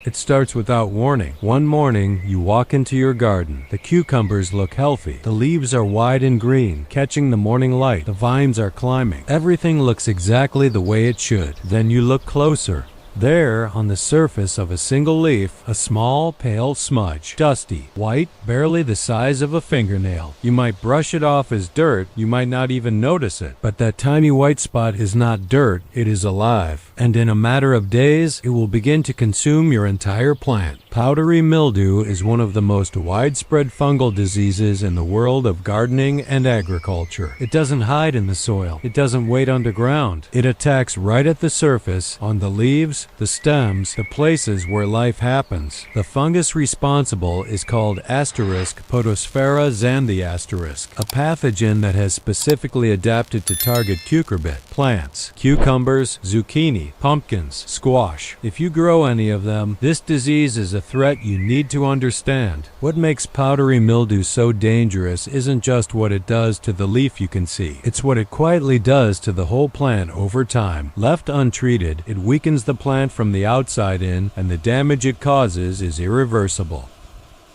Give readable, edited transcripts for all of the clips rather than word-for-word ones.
It starts without warning. One morning, you walk into your garden. The cucumbers look healthy. The leaves are wide and green, catching the morning light. The vines are climbing. Everything looks exactly the way it should. Then you look closer. There, on the surface of a single leaf, a small, pale smudge. Dusty, white, barely the size of a fingernail. You might brush it off as dirt, you might not even notice it. But that tiny white spot is not dirt, it is alive. And in a matter of days, it will begin to consume your entire plant. Powdery mildew is one of the most widespread fungal diseases in the world of gardening and agriculture. It doesn't hide in the soil. It doesn't wait underground. It attacks right at the surface, on the leaves, the stems, the places where life happens. The fungus responsible is called Potosphaera xanthi *, a pathogen that has specifically adapted to target cucurbit plants, cucumbers, zucchini, pumpkins, squash. If you grow any of them, this disease is a threat you need to understand. What makes powdery mildew so dangerous isn't just what it does to the leaf you can see. It's what it quietly does to the whole plant over time. Left untreated, it weakens the plant from the outside in, and the damage it causes is irreversible.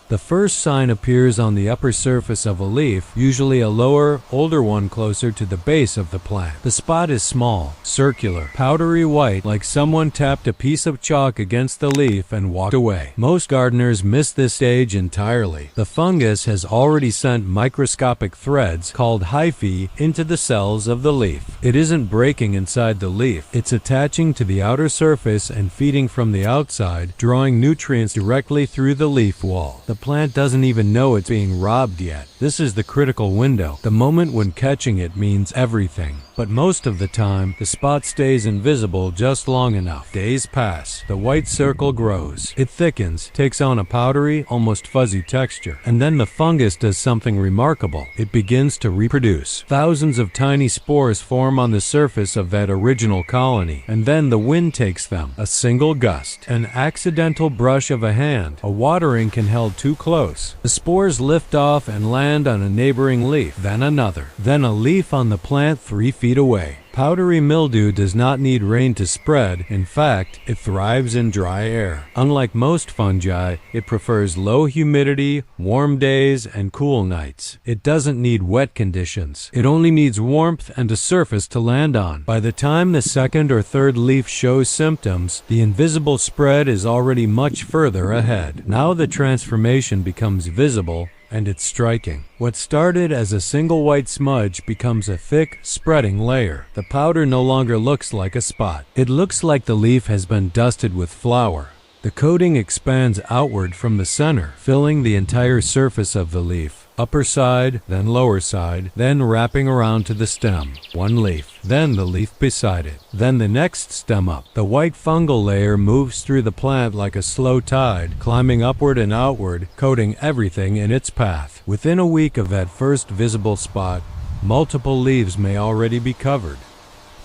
The first sign appears on the upper surface of a leaf, usually a lower, older one closer to the base of the plant. The spot is small, circular, powdery white, like someone tapped a piece of chalk against the leaf and walked away. Most gardeners miss this stage entirely. The fungus has already sent microscopic threads, called hyphae, into the cells of the leaf. It isn't breaking inside the leaf. It's attaching to the outer surface and feeding from the outside, drawing nutrients directly through the leaf wall. The plant doesn't even know it's being robbed yet. This is the critical window. The moment when catching it means everything. But most of the time, the spot stays invisible just long enough. Days pass. The white circle grows. It thickens, takes on a powdery, almost fuzzy texture. And then the fungus does something remarkable. It begins to reproduce. Thousands of tiny spores form on the surface of that original colony. And then the wind takes them. A single gust. An accidental brush of a hand. A watering can held too close. The spores lift off and land on a neighboring leaf. Then another. Then a leaf on the plant 3 feet away. Powdery mildew does not need rain to spread. In fact, it thrives in dry air. Unlike most fungi, it prefers low humidity, warm days, and cool nights. It doesn't need wet conditions. It only needs warmth and a surface to land on. By the time the second or third leaf shows symptoms, the invisible spread is already much further ahead. Now the transformation becomes visible, and it's striking. What started as a single white smudge becomes a thick, spreading layer. The powder no longer looks like a spot. It looks like the leaf has been dusted with flour. The coating expands outward from the center, filling the entire surface of the leaf. Upper side, then lower side, then wrapping around to the stem. One leaf, then the leaf beside it, then the next stem up. The white fungal layer moves through the plant like a slow tide, climbing upward and outward, coating everything in its path. Within a week of that first visible spot, multiple leaves may already be covered.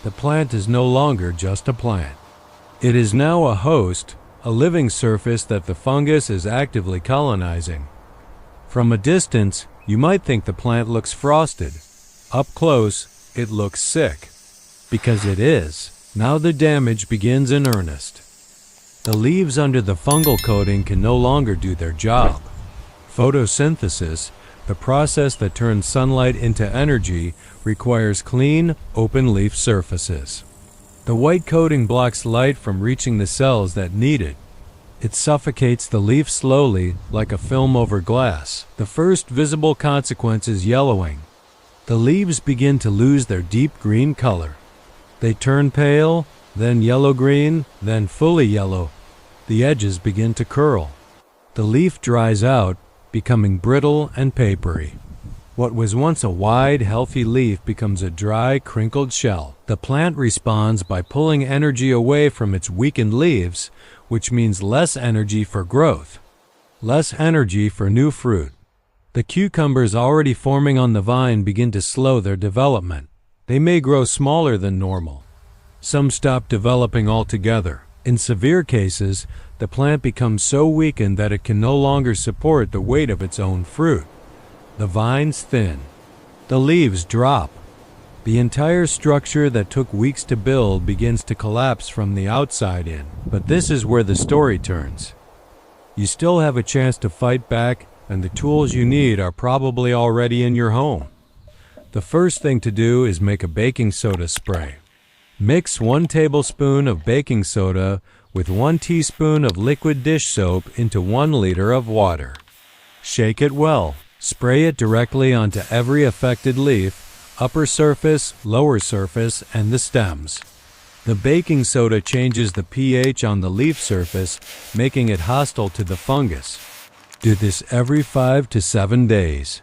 The plant is no longer just a plant. It is now a host, a living surface that the fungus is actively colonizing. From a distance, you might think the plant looks frosted. Up close, it looks sick. Because it is. Now the damage begins in earnest. The leaves under the fungal coating can no longer do their job. Photosynthesis, the process that turns sunlight into energy, requires clean, open leaf surfaces. The white coating blocks light from reaching the cells that need it. It suffocates the leaf slowly, like a film over glass. The first visible consequence is yellowing. The leaves begin to lose their deep green color. They turn pale, then yellow-green, then fully yellow. The edges begin to curl. The leaf dries out, becoming brittle and papery. What was once a wide, healthy leaf becomes a dry, crinkled shell. The plant responds by pulling energy away from its weakened leaves, which means less energy for growth, less energy for new fruit. The cucumbers already forming on the vine begin to slow their development. They may grow smaller than normal. Some stop developing altogether. In severe cases, the plant becomes so weakened that it can no longer support the weight of its own fruit. The vines thin. The leaves drop. The entire structure that took weeks to build begins to collapse from the outside in. But this is where the story turns. You still have a chance to fight back, and the tools you need are probably already in your home. The first thing to do is make a baking soda spray. Mix 1 tablespoon of baking soda with 1 teaspoon of liquid dish soap into 1 liter of water. Shake it well. Spray it directly onto every affected leaf, upper surface, lower surface, and the stems. The baking soda changes the pH on the leaf surface, making it hostile to the fungus. Do this every 5 to 7 days.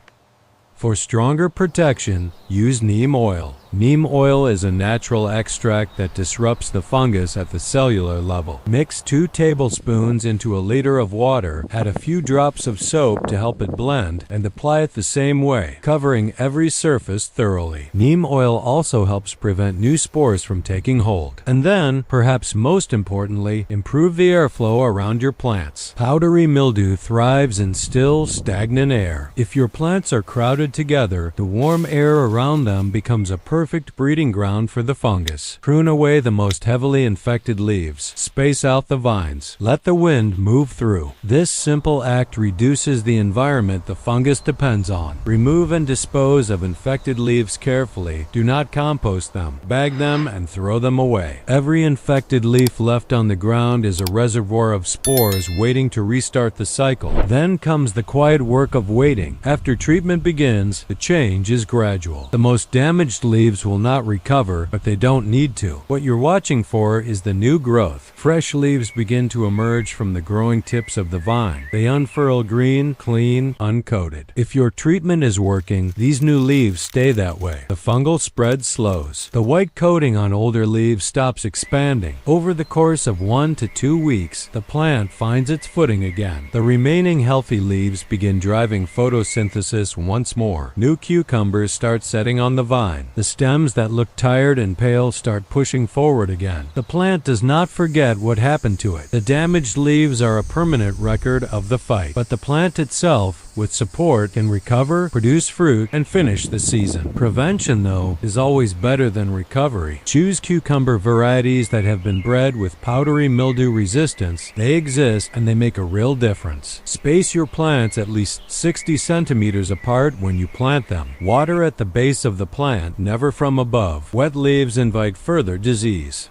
For stronger protection, use neem oil. Neem oil is a natural extract that disrupts the fungus at the cellular level. Mix 2 tablespoons into a liter of water, add a few drops of soap to help it blend, and apply it the same way, covering every surface thoroughly. Neem oil also helps prevent new spores from taking hold. And then, perhaps most importantly, improve the airflow around your plants. Powdery mildew thrives in still, stagnant air. If your plants are crowded together, the warm air around them becomes a perfect breeding ground for the fungus. Prune away the most heavily infected leaves. Space out the vines. Let the wind move through. This simple act reduces the environment the fungus depends on. Remove and dispose of infected leaves carefully. Do not compost them. Bag them and throw them away. Every infected leaf left on the ground is a reservoir of spores waiting to restart the cycle. Then comes the quiet work of waiting. After treatment begins, the change is gradual. The most damaged leaves will not recover, but they don't need to. What you're watching for is the new growth. Fresh leaves begin to emerge from the growing tips of the vine. They unfurl green, clean, uncoated. If your treatment is working, these new leaves stay that way. The fungal spread slows. The white coating on older leaves stops expanding. Over the course of 1 to 2 weeks, the plant finds its footing again. The remaining healthy leaves begin driving photosynthesis once more. New cucumbers start setting on the vine. The stems that look tired and pale start pushing forward again. The plant does not forget what happened to it. The damaged leaves are a permanent record of the fight, but the plant itself, with support, can recover, produce fruit, and finish the season. Prevention, though, is always better than recovery. Choose cucumber varieties that have been bred with powdery mildew resistance. They exist, and they make a real difference. Space your plants at least 60 centimeters apart when you plant them. Water at the base of the plant, never from above. Wet leaves invite further disease.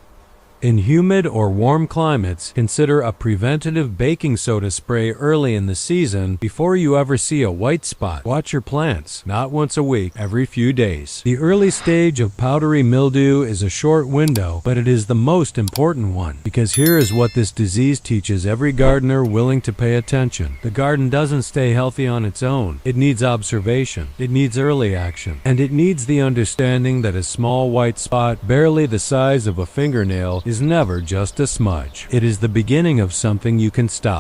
In humid or warm climates, consider a preventative baking soda spray early in the season before you ever see a white spot. Watch your plants, not once a week, every few days. The early stage of powdery mildew is a short window, but it is the most important one, because here is what this disease teaches every gardener willing to pay attention. The garden doesn't stay healthy on its own. It needs observation. It needs early action. And it needs the understanding that a small white spot, barely the size of a fingernail, is never just a smudge. It is the beginning of something you can stop.